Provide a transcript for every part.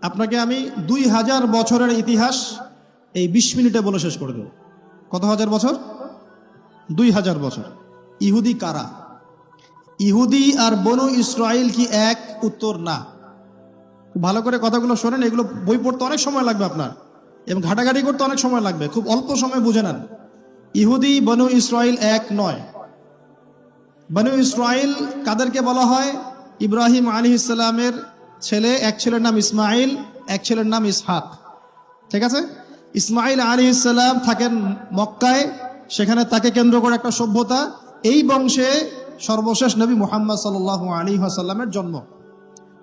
আপনাকে আমি 2000 বছরের ইতিহাস এই 20 মিনিটে বলে শেষ করে দেব। কত হাজার বছর? 2000 বছর। ইহুদি কারা? ইহুদি আর বনু ইসরাইল কি এক? উত্তর না। খুব ভালো করে কথাগুলো শোনেন, এগুলো বই পড়তে অনেক সময় লাগবে আপনার, এবং ঘাটাঘাটি করতে অনেক সময় লাগবে, খুব অল্প সময় বুঝে নেন। ইহুদি বনু ইসরাইল এক নয়। বনু ইসরাইল কাদেরকে বলা হয়? ইব্রাহিম আলাইহিস সালামের ছেলে, এক ছেলের নাম ইসমাইল, এক ছেলের নাম ইসহাক। ঠিক আছে? ইসমাইল আলাইহিস সালাম থাকেন মক্কায়, সেখানে তাকে কেন্দ্র করে একটা সভ্যতা। এই বংশে সর্বশেষ নবী মুহাম্মদ সাল্লাল্লাহু আলাইহি ওয়াসাল্লামের জন্ম।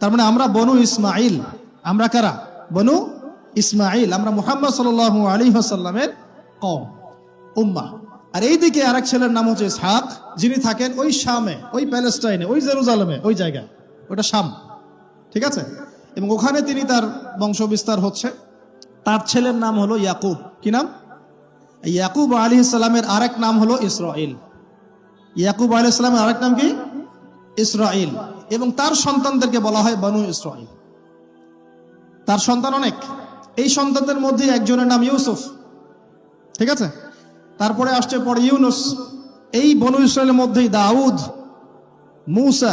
তার মানে আমরা বনু ইসমাইল। আমরা কারা? বনু ইসমাইল। আমরা মুহাম্মদ সাল্লাল্লাহু আলাইহি ওয়াসাল্লামের কওম, উম্মাহ। আর এইদিকে আরেক ছেলের নাম হচ্ছে ইসহাক, যিনি থাকেন ওই শামে, ওই প্যালেস্টাইনে, ওই জেরুজালেমে, ওই জায়গায়, ওটা শাম। ঠিক আছে? এবং ওখানে তিনি তার বংশ বিস্তার হচ্ছে। তার ছেলের নাম হলো ইয়াকুব। কি নাম? ইয়াকুব আলাইহিস সালামের আরেক নাম হলো ইসরাইল। ইয়াকুব আলাইহিস সালামের আরেক নাম কি? ইসরাইল। এবং তার সন্তানদেরকে বলা হয় বনু ইসরাইল। তার সন্তান অনেক। এই সন্তানদের মধ্যে একজনের নাম ইউসুফ। ঠিক আছে? তারপরে আসছে পরে ইউনুস। এই বনু ইসরাইলের মধ্যেই দাউদ, মূসা,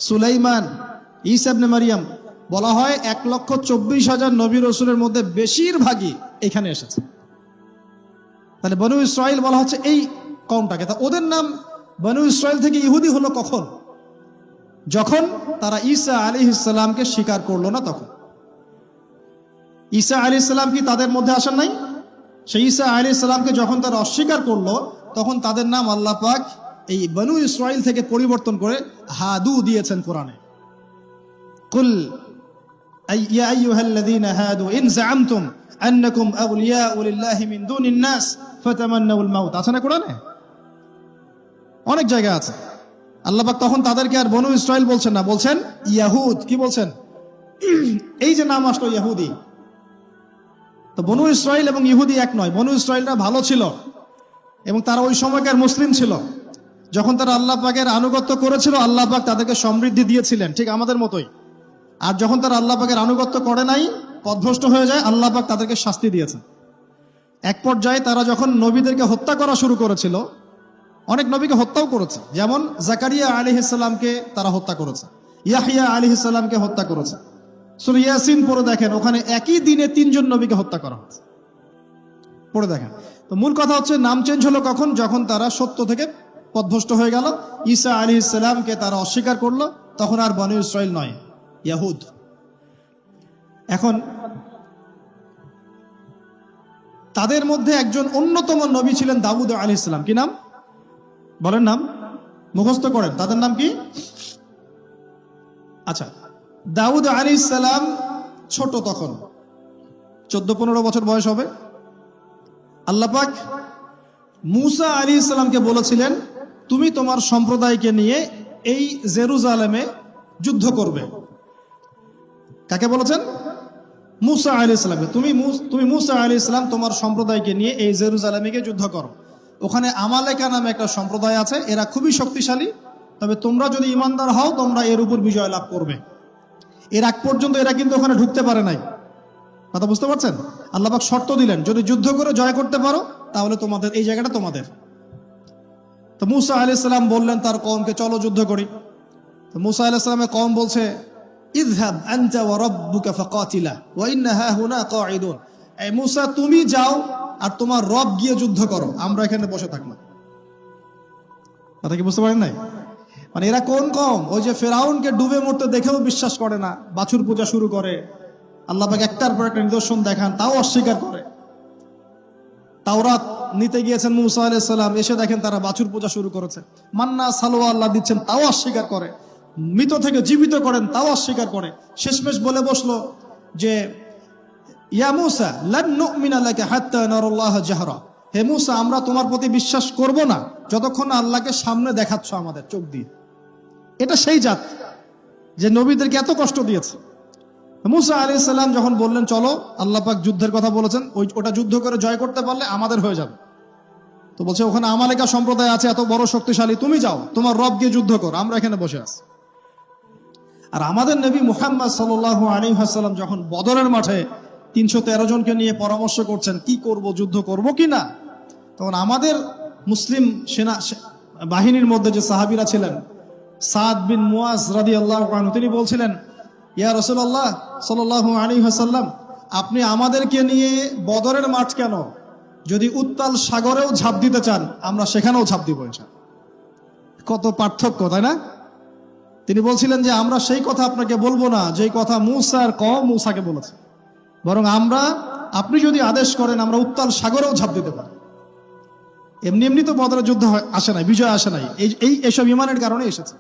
সুলাইমান, ঈসা ইবনে মারিয়াম। বলা হয় 1,24,000 নবী রাসূলের মধ্যে বেশিরভাগই এখানে এসেছে। তাহলে বনু ইসরাইল বলা হচ্ছে এই কওমটাকে। তা ওদের নাম বনু ইসরাইল থেকে ইহুদি হলো কখন? যখন তারা ঈসা আলাইহিস সালামকে স্বীকার করলো না তখন। ঈসা আলাইহিস সালাম কি তাদের মধ্যে আসেন নাই? সেই ঈসা আলাইহিস সালামকে যখন তারা অস্বীকার করলো, তখন তাদের নাম আল্লাহ পাক এই বনু ইসরাইল থেকে পরিবর্তন করে হাদু দিয়েছেন কোরআনে। কুল ইয়া আইয়ুহাল্লাযীনা হাদু ইন যাআমতুম আন্নাকুম আউলিয়াউ লিল্লাহি মিন দুনিন নাস ফাতামান্নাউল মাউত। আছে না কোরআনে? অনেক জায়গা আছে। আল্লাহ পাক তখন তাদেরকে আর বনু ইসরাইল বলছেন না, বলছেন ইয়াহুদ। কি বলছেন? এই যে নাম আসলো ইহুদি। তো বনু ইসরাইল এবং ইহুদি এক নয়। বনু ইসরাইলরা ভালো ছিল এবং তারা ওই সময়কার মুসলিম ছিল। যখন তারা আল্লাহ পাকের আনুগত্য করেছিল, আল্লাহ পাক তাদেরকে সমৃদ্ধি দিয়েছিলেন, ঠিক আমাদের মতোই। আর যখন তারা আল্লাহ পাকের আনুগত্য করে নাই, পথভ্রষ্ট হয়ে যায়, আল্লাহ পাক তাদেরকে শাস্তি দিয়েছেন। এক পর্যায়ে তারা যখন নবীদেরকে হত্যা করা শুরু করেছিল, অনেক নবীকে হত্যাও করেছে। যেমন জাকারিয়া আলাইহিস সালামকে তারা হত্যা করেছে, ইয়াহইয়া আলাইহিস সালামকে হত্যা করেছে। সূরা ইয়াসিন পড়ে দেখেন, ওখানে একই দিনে 3 জন নবীকে হত্যা করা হয়েছে। পড়ে দেখেন। তো মূল কথা হচ্ছে নাম চেঞ্জ হলো কখন? যখন তারা সত্য থেকে পথভ্রষ্ট হয়ে গেল, ঈসা আলাইহিস সালামকে তারা অস্বীকার করলো, তখন আর বনু ইসরাইল নয়, ইয়াহুদ। এখন তাদের মধ্যে একজন অন্যতম নবী ছিলেন দাউদ আলাইহিস সালাম। কি নাম? বলেন নাম, মুখস্থ করেন। তাদের নাম কি? আচ্ছা, দাউদ আলাইহিস সালাম ছোট, তখন 14-15 বছর বয়স হবে। আল্লাহ পাক মূসা আলাইহিস সালামকে বলেছিলেন, তুমি তোমার সম্প্রদায়কে নিয়ে এই জেরুজালেমে যুদ্ধ করবে। কাকে বলেছেন? মূসা আলাইহিস সালামকে। তুমি মূসা আলাইহিস সালাম তোমার সম্প্রদায়কে নিয়ে এই জেরুজালেমে গিয়ে যুদ্ধ করো। ওখানে আমালেকা নামে একটা সম্প্রদায় আছে, এরা খুবই শক্তিশালী। তবে তোমরা যদি ইমানদার হও, তোমরা এর উপর বিজয় লাভ করবে। এর আগ পর্যন্ত এরা কিন্তু ওখানে ঢুকতে পারে নাই। কথা বুঝতে পারছেন? আল্লাহ পাক শর্ত দিলেন, যদি যুদ্ধ করে জয় করতে পারো, তাহলে তোমাদের এই জায়গাটা তোমাদের। তো মূসা আলাইহিস সালাম বললেন তার কওমকে, চলো যুদ্ধ করি। তো মূসা আলাইহিস সালামের কওম বলছে, ইযহাব আনতা ওয়া রাব্বুকা ফাকাতিলা ওয়া ইন্না হাহুনা কাঈদুন। এই মূসা, তুমি যাও আর তোমার রব গিয়ে যুদ্ধ করো, আমরা এখানে বসে থাকলাম। কথা কি বুঝতে পারেন নাই? মানে এরা কোন কওম? ওই যে ফেরাউনকে ডুবে মরতে দেখেও বিশ্বাস করে না, বাছুর পূজা শুরু করে। আল্লাহ পাক একটার পর একটা নিদর্শন দেখান, তাও অস্বীকার করে। তাওরাত নিতে গিয়েছেন মূসা আলাইহিস সালাম, এসে দেখেন তারা বাছুর পূজা শুরু করেছে। মান্না সালোয়া আল্লাহ দিচ্ছেন, তাও অস্বীকার করে। মৃত থেকে জীবিত করেন, তাও অস্বীকার করে। শেষমেশ বলে বসলো যে ইয়া মূসা লান নুমিনা লাকা হাত্তা নারাল্লাহ জাহরা। হে মূসা, আমরা তোমার প্রতি বিশ্বাস করব না যতক্ষণ না আল্লাহকে সামনে দেখাচ্ছ আমাদের চোখ দিয়ে। এটা সেই জাত যে নবীদেরকে এত কষ্ট দিয়েছে। মূসা আলাইহিস সালাম যখন বললেন চলো, আল্লাহ পাক যুদ্ধের কথা বলেছেন, ওটা যুদ্ধ করে জয় করতে পারলে আমাদের হয়ে যাবে। তো বলছে ওখানে আমালেকা সম্প্রদায় আছে এত বড় শক্তিশালী, তুমি যাও, তোমার রব গিয়ে যুদ্ধ করো, আমরা এখানে বসে আছি। আর আমাদের নবী মুহাম্মদ সাল্লাল্লাহু আলাইহি ওয়াসাল্লাম যখন বদরের মাঠে 313 জনকে নিয়ে পরামর্শ করছেন কি করব, যুদ্ধ করব কি না, তখন আমাদের মুসলিম সেনা বাহিনীর মধ্যে যে সাহাবীরা ছিলেন, সাদ বিন মুয়াজ রাদিয়াল্লাহু আনহু, তিনি বলছিলেন, ইয়া রাসূলুল্লাহ সাল্লাল্লাহু আলাইহি ওয়াসাল্লাম, আপনি আমাদেরকে নিয়ে বদরের মাঠ কেন, যদি উত্তাল সাগরেও ঝাঁপ দিতে চান আমরা সেখানেও ঝাঁপ দিব ইনশাআল্লাহ। কত পার্থক্য, তাই না? তিনি বলছিলেন যে আমরা সেই কথা আপনাকে বলবো না যেই কথা মূসার কওম মূসাকে বলেছে, বরং আপনি যদি আদেশ করেন আমরা উত্তাল সাগরেও ঝাঁপ দিতে পারি। এমনি এমনি তো বদরের যুদ্ধ আসে নাই, বিজয় আসে নাই, এইসব ইমানের কারণে এসেছে।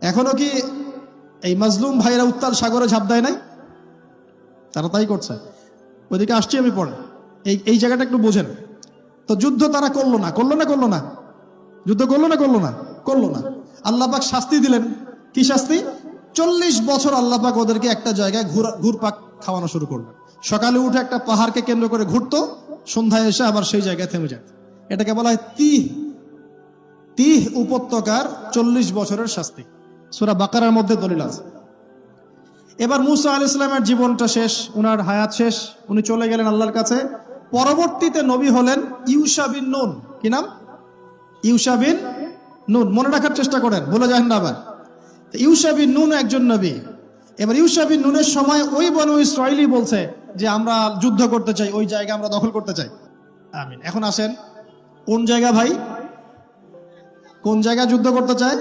এখনো কি এই মাজলুম ভাইরা উত্তাল সাগরে ঝাঁপ দেয় নাই? তারা তাই করছে। ওইদিকে আসছি আমি পরে, এই জায়গাটা একটু বোঝেন। তো যুদ্ধ তারা করলো না, যুদ্ধ করলো না। আল্লাহ পাক শাস্তি দিলেন। কি শাস্তি? 40 বছর আল্লাহ পাক ওদেরকে একটা জায়গায় ঘুরপাক খাওয়ানো শুরু করলেন। সকালে উঠে একটা পাহাড়কে কেন্দ্র করে ঘুরতো, সন্ধ্যায় এসে আবার সেই জায়গায় থেমে যায়। এটাকে বলা হয় তিহ উপত্যকার 40 বছরের শাস্তি। সূরা বাকারার মধ্যে দলিল আছে। এবার মূসা আলাইহিস সালামের জীবনটা শেষ, উনার হায়াত শেষ, উনি চলে গেলেন আল্লাহর কাছে। পরবর্তীতে নবী হলেন ইউশা বিন নুন। কি নাম? ইউশা বিন নুন। মনে রাখার চেষ্টা করেন, ভুলে যান না আবার। ইউশা বিন নুন একজন নবী। এবার ইউশা বিন নুনের সময় ওই বনু ইসরাইলি বলছে যে আমরা যুদ্ধ করতে চাই, ওই জায়গা আমরা দখল করতে চাই। আমিন। এখন আসেন, কোন জায়গা ভাই? কোন জায়গা যুদ্ধ করতে চায়?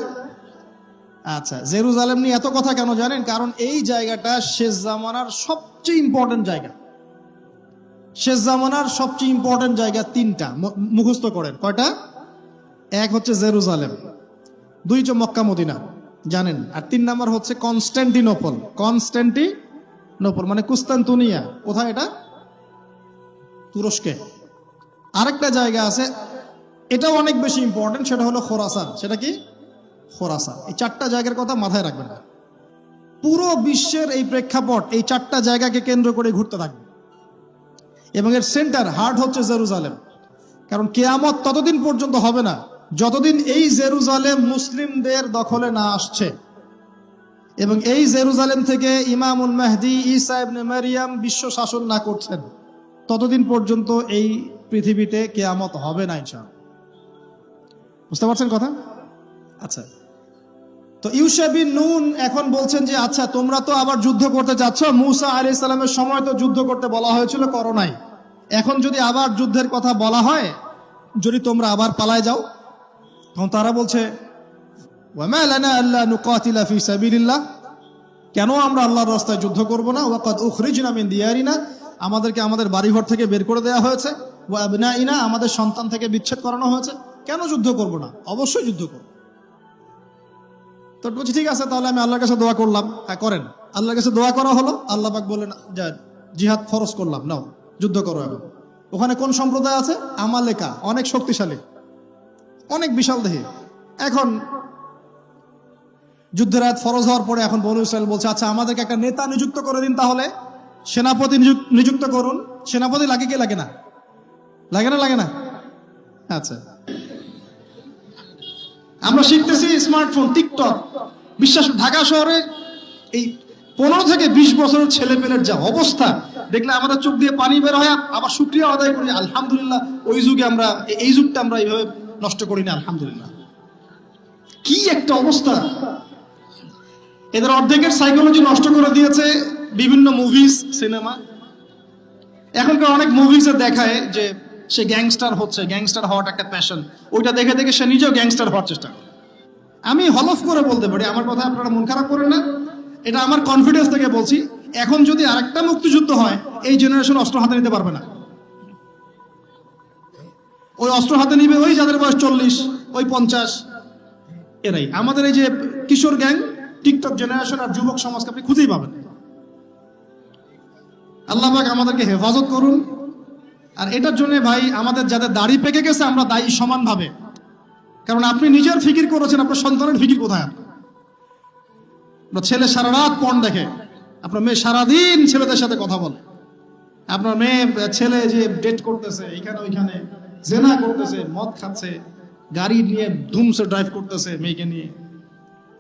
আচ্ছা, জেরুজালেম নিয়ে এত কথা কেন জানেন? কারণ এই জায়গাটা শেষ জামানার সবচেয়ে ইম্পর্টেন্ট জায়গা। শেষ জামানার সবচেয়ে ইম্পর্টেন্ট জায়গা 3টা, মুখস্থ করেন। কয়টা? এক হচ্ছে জেরুজালেম, 2 হচ্ছে মক্কা মদিনা, জানেন, আর 3 নাম্বার হচ্ছে কনস্ট্যান্টিনোপল। কনস্ট্যান্টিনোপল মানে কুস্তান্তনিয়া। কোথায় এটা? তুরস্কে। আরেকটা জায়গা আছে, এটাও অনেক বেশি ইম্পর্টেন্ট, সেটা হলো খোরাসান। সেটা কি? খোরাসান। এই 4টা জায়গার কথা মাথায় রাখবেন। পুরো বিশ্বের এই প্রেক্ষাপট এই 4টা জায়গাকে কেন্দ্র করে ঘুরতে থাকবে, এবং এর সেন্টার হার্ট হচ্ছে জেরুজালেম। কারণ কিয়ামত ততদিন পর্যন্ত হবে না যতদিন এই জেরুজালেম মুসলিমদের দখলে না আসছে, এবং এই জেরুজালেম থেকে ইমামুল মেহদি ঈসা ইবনে মারিয়াম বিশ্ব শাসন না করছেন, ততদিন পর্যন্ত এই পৃথিবীতে কিয়ামত হবে না ইনশাআল্লাহ। বুঝতে পারছেন কথা? আচ্ছা, তো ইউশা বিন নুন এখন বলছেন যে আচ্ছা তোমরা তো আবার যুদ্ধ করতে যাচ্ছ, মূসা আলাইহিস সালামের সময় তো যুদ্ধ করতে বলা হয়েছিল, করো নাই। এখন যদি আবার যুদ্ধের কথা বলা হয়, যদি তোমরা আবার পালায় যাও, তখন তারা বলছে ওয়ামা লানা আল্লা নুকাতিলা ফি সাবিলিল্লাহ, কেন আমরা আল্লাহর রাস্তায় যুদ্ধ করব না? ওয়াকাদ উখরিজনা মিন দিয়ারিনা, আমাদেরকে আমাদের বাড়িঘর থেকে বের করে দেওয়া হয়েছে, ওয়া আবনাইনা, আমাদের সন্তান থেকে বিচ্ছেদ করানো হয়েছে, কেন যুদ্ধ করব না? অবশ্যই যুদ্ধ করব। তো বলছি ঠিক আছে, তাহলে আমি আল্লাহর কাছে দোয়া করলাম। হ্যাঁ করেন। আল্লাহর কাছে দোয়া করা হলো, আল্লাহ পাক বললেন যা জিহাদ ফরজ করলাম, নাও যুদ্ধ করো। এখন ওখানে কোন সম্প্রদায় আছে? আমালেকা, অনেক শক্তিশালী, অনেক বিশাল দেহী। এখন যুদ্ধের আয়াত ফরজ হওয়ার পরে এখন বনু ইসরাইল বলছে আচ্ছা আমাদেরকে একটা নেতা নিযুক্ত করে দিন, তাহলে সেনাপতি নিযুক্ত করুন। সেনাপতি লাগে কি লাগে না? লাগে না? আচ্ছা, আমরা শিখতেছি স্মার্টফোন, টিকটক। বিশ্বাস, ঢাকা শহরে এই 15 থেকে 20 বছরের ছেলে পেলের যা অবস্থা দেখলে আমাদের চোখ দিয়ে পানি বের হয়। আবার শুকরিয়া আদায় করি, আলহামদুলিল্লাহ ওই যুগে আমরা, এই যুগটা আমরা এইভাবে নষ্ট করি না, আলহামদুলিল্লাহ। কি একটা অবস্থা! এদের অর্ধেকের সাইকোলজি নষ্ট করে দিয়েছে বিভিন্ন মুভিজ, সিনেমা। এখনকার অনেক মুভিজে দেখায় যে সে গ্যাংস্টার হচ্ছে, গ্যাংস্টার হওয়াটা একটা প্যাশন। ওইটা দেখে দেখে সে নিজেও গ্যাংস্টার হওয়ার চেষ্টা করে। আমি হলফ করে বলতে পারি, আমার কথা আপনারা মন খারাপ করেন না, এটা আমার কনফিডেন্স থেকে বলছি, এখন যদি আরেকটা মুক্তিযুদ্ধ হয়, এই জেনারেশন অস্ত্র হাতে নিতে পারবে না। ওই অস্ত্র হাতে নিবে ওই যাদের বয়স 40, ওই 50, এরাই। আমাদের এই যে কিশোর গ্যাং, টিকটক জেনারেশন আর যুবক সমাজকে আপনি খুঁজেই পাবেন। আল্লাহ পাক আমাদেরকে হেফাজত করুন। আর এটার জন্য ভাই আমাদের যাদের দাড়ি পেকে গেছে আমরা দায়ী সমানভাবে। কারণ আপনি নিজের ফিকির করেছেন, আপনার সন্তানের ফিকির কোথায়? আপনার ছেলে সারা রাত পর্ন দেখে, আপনার মেয়ে সারাদিন ছেলেদের সাথে কথা বলে, আপনার ছেলে যে ডেট করতেছে এইখানে ওইখানে, জেনা করতেছে, মদ খাচ্ছে, গাড়ি নিয়ে ধুমসে ড্রাইভ করতেছে মেয়েকে নিয়ে।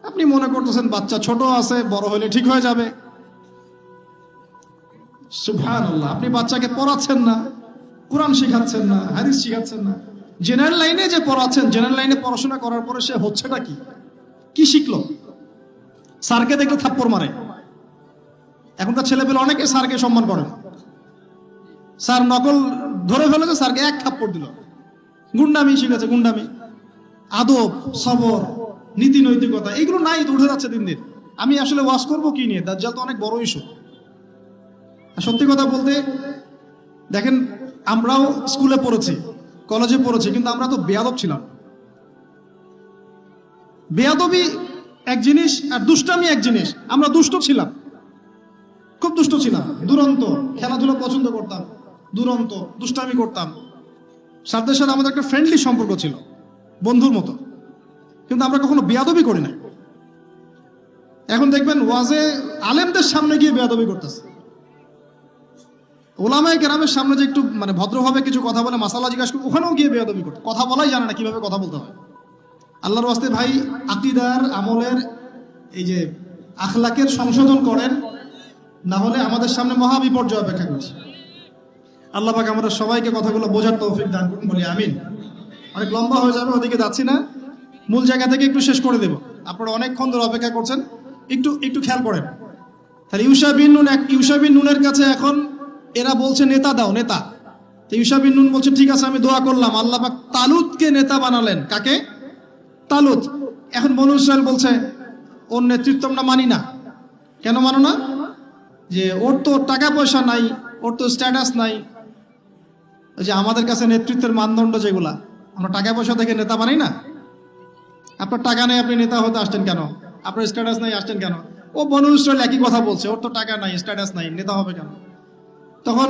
আপনি মনে করতেছেন বাচ্চা ছোট আছে, বড় হলে ঠিক হয়ে যাবে। সুবহানাল্লাহ, আপনি বাচ্চাকে পড়াচ্ছেন না, কোরআন শিখাচ্ছেন না, হাদিস শিখাচ্ছেন না। জেনারেল লাইনে যে পড়াচ্ছেন, জেনারেল লাইনে পড়াশোনা করার পরে সে হচ্ছেটা কি, কি শিখলো? স্যারকে দেখলে থাপ্পড় মারে। এখনকার ছেলেপেলে অনেকে স্যারকে সম্মান করে না। স্যার নকল ধরে ফেলেছে, স্যারকে এক থাপ্পড় দিল। গুন্ডামি শিখেছে, গুন্ডামি। আদব, সবর, নীতি নৈতিকতা এগুলো নাই, তো উঠে যাচ্ছে দিন দিন। আমি আসলে ওয়াজ করবো কি নিয়ে? দাজ্জাল তো অনেক বড় ইস্যু। সত্যি কথা বলতে দেখেন, আমরাও স্কুলে পড়েছি, কলেজে পড়েছি, কিন্তু আমরা তো বেয়াদব ছিলাম। বেয়াদবি এক জিনিস আর দুষ্টামি এক জিনিস। আমরা দুষ্ট ছিলাম, খুব দুষ্ট ছিলাম, দুরন্ত। খেলাধুলা পছন্দ করতাম, দুরন্ত, দুষ্টামি করতাম। স্যারদের সাথে আমাদের একটা ফ্রেন্ডলি সম্পর্ক ছিল, বন্ধুর মতো। কিন্তু আমরা কখনো বেয়াদবি করি না। এখন দেখবেন ওয়াজে আলেমদের সামনে গিয়ে বেয়াদবি করতেছে। ওলামায়ে কেরামের সামনে যে একটু মানে ভদ্রভাবে কিছু কথা বলে, মাসালা জিজ্ঞাসা করে, ওখানেও গিয়ে বেয়াদবি করতে, কথা বলাই জানে না কিভাবে কথা বলতে হয়। আল্লাহর ওয়াস্তে ভাই, আকীদার, আমলের, এই যে আখলাকের সংশোধন করেন, না হলে আমাদের সামনে মহা বিপর্যয় অপেক্ষা করছে। আল্লাহ পাক আমাদের সবাইকে কথাগুলো বোঝার তৌফিক দান করুন, বলি আমিন। অনেক লম্বা হয়ে যাবে, ওদিকে যাচ্ছি না, মূল জায়গা থেকে একটু শেষ করে দেব। আপনারা অনেকক্ষণ ধরে অপেক্ষা করছেন, একটু খেয়াল করেন। তাহলে ইউশা বিন নুনের কাছে এখন এরা বলছে নেতা দাও, নেতা। তো ইউশা বিন নুন বলছে ঠিক আছে, আমি দোয়া করলাম। আল্লাহ পাক তালুতকে নেতা বানালেন। কাকে? তালুত। এখন বনু ইসরাইল বলছে ওর নেতৃত্ব আমরা মানি না। কেন মানো না? যে ওর তো টাকা পয়সা নাই, ওর তো স্ট্যাটাস নাই। যে আমাদের কাছে নেতৃত্বের মানদণ্ড যেগুলা, আমরা টাকা পয়সা দেখে নেতা বানাই না। আপনার টাকা নেই, আপনি নেতা হতে আসছেন কেন? আপনার স্ট্যাটাস নাই, আসছেন কেন? ও বনু ইসরাইল একই কথা বলছে, ওর তো টাকা নাই, স্ট্যাটাস নাই, নেতা হবে কেন? তখন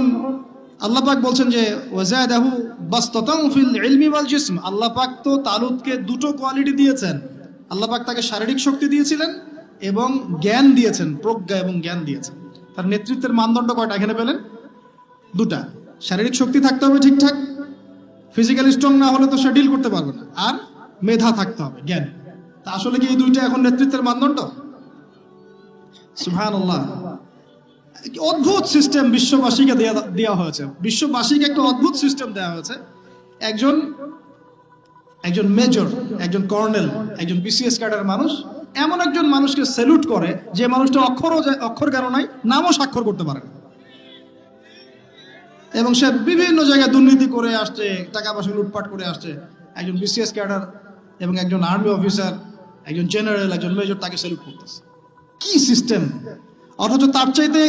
আল্লাহ পাক বলছেন যে ওয়াজাদাহু বাসতাতান ফিল ইলমি ওয়াল জিসম। আল্লাহ পাক তো তালুতকে দুটো কোয়ালিটি দিয়েছেন। আল্লাহ পাক তাকে শারীরিক শক্তি দিয়েছিলেন এবং জ্ঞান দিয়েছেন, প্রজ্ঞা এবং জ্ঞান দিয়েছেন। তার নেতৃত্বের মানদণ্ড কয়টা এখানে পেলেন? দুটা। শারীরিক শক্তি থাকতে হবে ঠিকঠাক, ফিজিক্যালি স্ট্রং না হলে তো সে ডিল করতে পারবে না। আর মেধা থাকতে হবে, জ্ঞান। তা আসলে কি এই দুইটা এখন নেতৃত্বের মানদণ্ড? সুবহানাল্লাহ। অদ্ভুত সিস্টেম বিশ্ববাসীকে দেওয়া হয়েছে। বিশ্ববাসীকে একটা অদ্ভুত সিস্টেম দেওয়া হয়েছে। একজন মেজর, একজন কর্নেল, একজন বিসিএস ক্যাডার মানুষ এমন একজন মানুষকে স্যালুট করে যে মানুষটা অক্ষর জ্ঞান নাই, নামও স্বাক্ষর করতে পারে না, এবং সে বিভিন্ন জায়গায় দুর্নীতি করে আসছে, টাকা পয়সা লুটপাট করে আসছে। একজন বিসিএস ক্যাডার এবং একজন আর্মি অফিসার, একজন জেনারেল, একজন মেজর তাকে স্যালুট করতেছে। কি সিস্টেম! অথচ তার চাইতে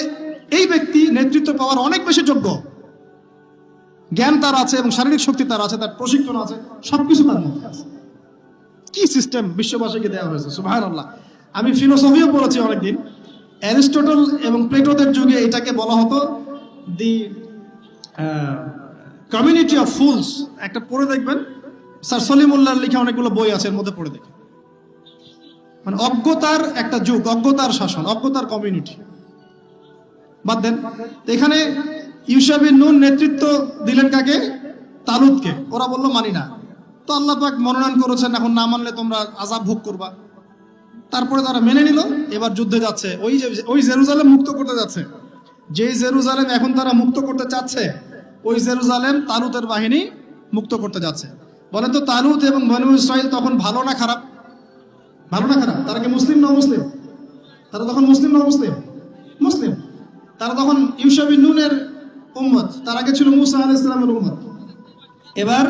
এই ব্যক্তি নেতৃত্ব পাওয়ার অনেক বেশি যোগ্য। জ্ঞান তার আছে এবং শারীরিক শক্তি তার আছে, তার প্রশিক্ষণ আছে, সবকিছু তার মধ্যে আছে। কি সিস্টেম বিশ্ববাসীকে দেওয়া হয়েছে! সুবহানাল্লাহ। আমি ফিলোসফিও পড়েছি অনেকদিন। অ্যারিস্টটল এবং প্লেটোদের যুগে এটাকে বলা হতো দি কমিউনিটি অফ ফুলস। একটা পড়ে দেখবেন, স্যার সলিমুল্লাহর লেখা অনেকগুলো বই আছে, এর মধ্যে পড়ে দেখেন। মানে অজ্ঞতার একটা যুগ, অজ্ঞতার শাসন, অজ্ঞতার কমিউনিটি। বাদ দেন, এখানে ইউশা বিন নুন নেতৃত্ব দিলেন কাকে? তালুতকে। ওরা বললো মানি না। তো আল্লাহ পাক মনোনয়ন করেছেন, এখন না মানলে তোমরা আযাব ভোগ করবা। তারপরে তারা মেনে নিল, এবার যুদ্ধে যাচ্ছে। ওই জেরুজালেম মুক্ত করতে যাচ্ছে। যেই জেরুজালেম এখন তারা মুক্ত করতে চাচ্ছে, ওই জেরুজালেম তালুতের বাহিনী মুক্ত করতে যাচ্ছে। বলেন তো, তালুত এবং বনু ইসরাইল তখন ভালো না খারাপ? ভালো না খারাপ? তারা কি মুসলিম না মুসলিম? তারা তখন মুসলিম না মুসলিম? মুসলিম। তারা তখন ইউশা বিন নুনের উম্মত, তার আগে ছিল মুসা আলাইহিস সালামের উম্মত। এবার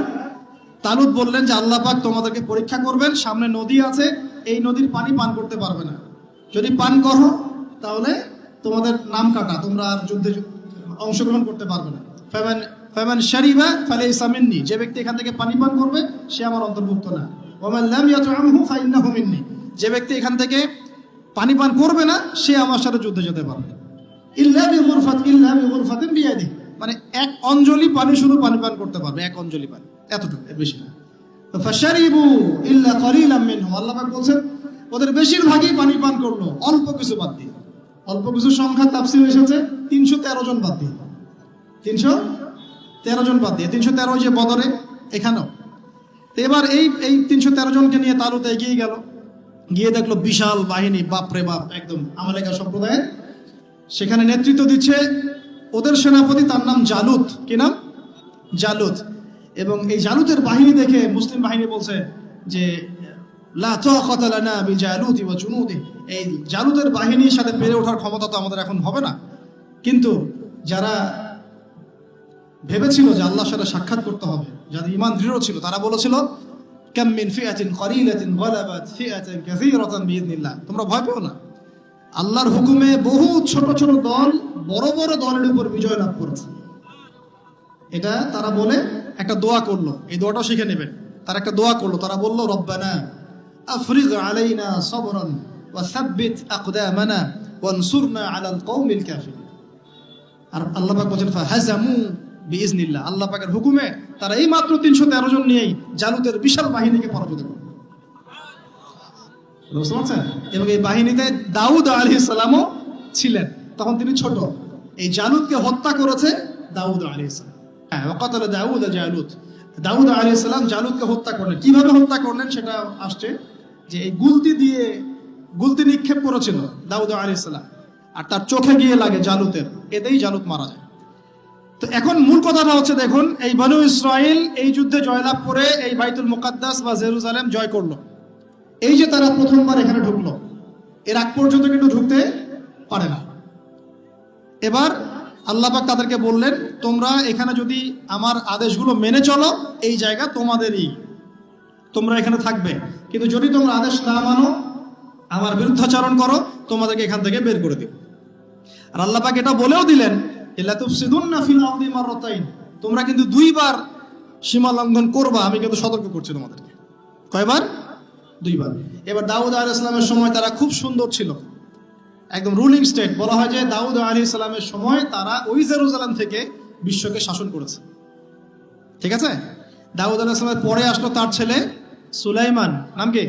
তালুত বললেন যে আল্লাহ পাক তোমাদেরকে পরীক্ষা করবেন, সামনে নদী আছে, এই নদীর পানি পান করতে পারবে না। যদি পান করো তাহলে তোমাদের নাম কাটা, তোমরা আর যুদ্ধে অংশগ্রহণ করতে পারবে না। ফামান শারিবা ফালাইসা মিন্নি। যে ব্যক্তি এখান থেকে পানি পান করবে সে আমার অন্তর্ভুক্ত না। ওয়া লাম ইয়াতআমহু ফাইন্নাহু মিন্নি। যে ব্যক্তি এখান থেকে পানি পান করবে না সে আমার সাথে যুদ্ধে যেতে পারবে। ইল্লা বিগুরফাতিন বিয়াদিহি। মানে এক অঞ্জলি পানি শুধু পানি পান করতে পারবে, এক অঞ্জলি পানি, এতটুকু, এর বেশি না। ফাশারিবু ইল্লা কলিলাম মিনহু। আল্লাহ পাক বলেন ওদের বেশিরভাগই পানি পান করলো, অল্প কিছু বাদ দিয়ে। অল্প কিছু সংখ্যা তাফসীরে এসেছে 313 জন বাদ দিয়ে। 313 জন বাদ দিয়ে। 313 যে বদরে, এখানেও। তো এবার এই 313 জনকে নিয়ে তালুত এগিয়ে গেল। গিয়ে দেখলো বিশাল বাহিনী, বাপরে বাপ, একদম আমালেকা সম্প্রদায়ের। সেখানে নেতৃত্ব দিচ্ছে ওদের সেনাপতি, তার নাম জালুত। কি নাম? জালুত। এবং এই জালুতের বাহিনী দেখে মুসলিম বাহিনী বলছে যে লা তাকাতা লানা বিজালুতি ওয়া জুনুদি, এই জালুতের বাহিনীর সাথে পেরে ওঠার ক্ষমতা তো আমাদের এখন হবে না। কিন্তু যারা ভেবেছিল যে আল্লাহর সাথে সাক্ষাৎ করতে হবে, যাদের ঈমান দৃঢ় ছিল, তারা বলেছিল কাম মিন ফিআতিন কলিলাতিন গালাবাত ফিআতান কাসীরাতান বিইذنিল্লাহ, তোমরা ভয় পেও না, আল্লাহর হুকুমে বহু ছোট ছোট দল বড় বড় দলের উপর বিজয় লাভ করেছে। এটা তারা বলে একটা দোয়া করলো, এই দোয়াটাও শিখে নেবেন। তারা একটা দোয়া করলো, তারা বলল রব্বানা আফরিগ আলাইনা সাবরান ওয়া সাব্বিত আকদামানা ওয়ানসুরনা আলাল কওমিল কাফিরিন। আর আল্লাহ পাক বলেন ফাহাজামু বিইذনিল্লাহ, আল্লাহ পাকের হুকুমে তারা এই মাত্র 313 জন নিয়েই জালুতের বিশাল বাহিনীকে পরাজিত করল। বুঝতে পারছেন? এবং এই বাহিনীতে দাউদ আলাইহিস সালামও ছিলেন, তখন তিনি ছোট। এই জালুতকে হত্যা করেছে দাউদ আলাইহিস সালাম। হ্যাঁ, ওয়াকাতাল দাউদ জালুত, দাউদ আলাইহিস সালাম জালুতকে হত্যা করলেন। কিভাবে হত্যা করলেন সেটা আসছে, যে এই গুলতি নিক্ষেপ করেছিল দাউদ আলাইহিস সালাম, আর তার চোখে গিয়ে লাগে জালুতের, এতেই জালুত মারা যায়। তো এখন মূল কথাটা হচ্ছে, দেখুন এই বনু ইসরাইল এই যুদ্ধে জয়লাভ করে এই বাইতুল মুকাদ্দাস বা জেরুজালেম জয় করলো। এই যে তারা প্রথমবার এখানে ঢুকলো, এর আগ পর্যন্ত কিন্তু ঢুকতে পারে না। এবার আল্লাহ পাক তাদেরকে বললেন, তোমরা এখানে যদি আমার আদেশগুলো মেনে চলো, এই জায়গা তোমাদেরই, তোমরা এখানে থাকবে। কিন্তু যদি তোমরা আদেশ না মানো, আমার বিরুদ্ধাচরণ করো, তোমাদেরকে এখান থেকে বের করে দিব। আর আল্লাহ পাক এটা বলেও দিলেন, ইল্লা তুফসিদুন্না ফিল আরদি মাররাতাইন, তোমরা কিন্তু 2 বার সীমা লঙ্ঘন করবা, আমি কিন্তু সতর্ক করছি তোমাদেরকে। কয়বার? 2 বার। এবার দাউদ আলাইহিস সালামের সময় তারা খুব সুন্দর ছিল, একদম রুলিং স্টেট। বলা হয় যে দাউদ আলাইহিস সালামের সময় তারা ওই জেরুজালেম থেকে বিশ্বকে শাসন করেছে। ঠিক আছে? দাউদ আলাইহিস সালামের পরে আসলো তার ছেলে সুলাইমান, নাম কি?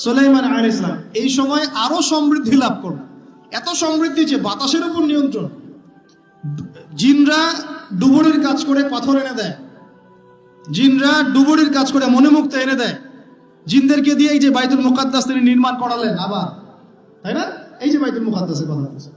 সুলাইমান আলাইহিস সালাম। এই সময় আরো সমৃদ্ধি লাভ করলো, এত সমৃদ্ধি যে বাতাসের উপর নিয়ন্ত্রণ। জিনরা ডুবুরির কাজ করে পাথর এনে দেয়, জিনরা ডুবুরির কাজ করে মণিমুক্ত এনে দেয়। জিনদেরকে দিয়ে এই যে বাইতুল মুকাদ্দাস তিনি নির্মাণ করালেন আবার, তাই না? এই যে বাইতুল মুকাদ্দাসের কথা বলছে,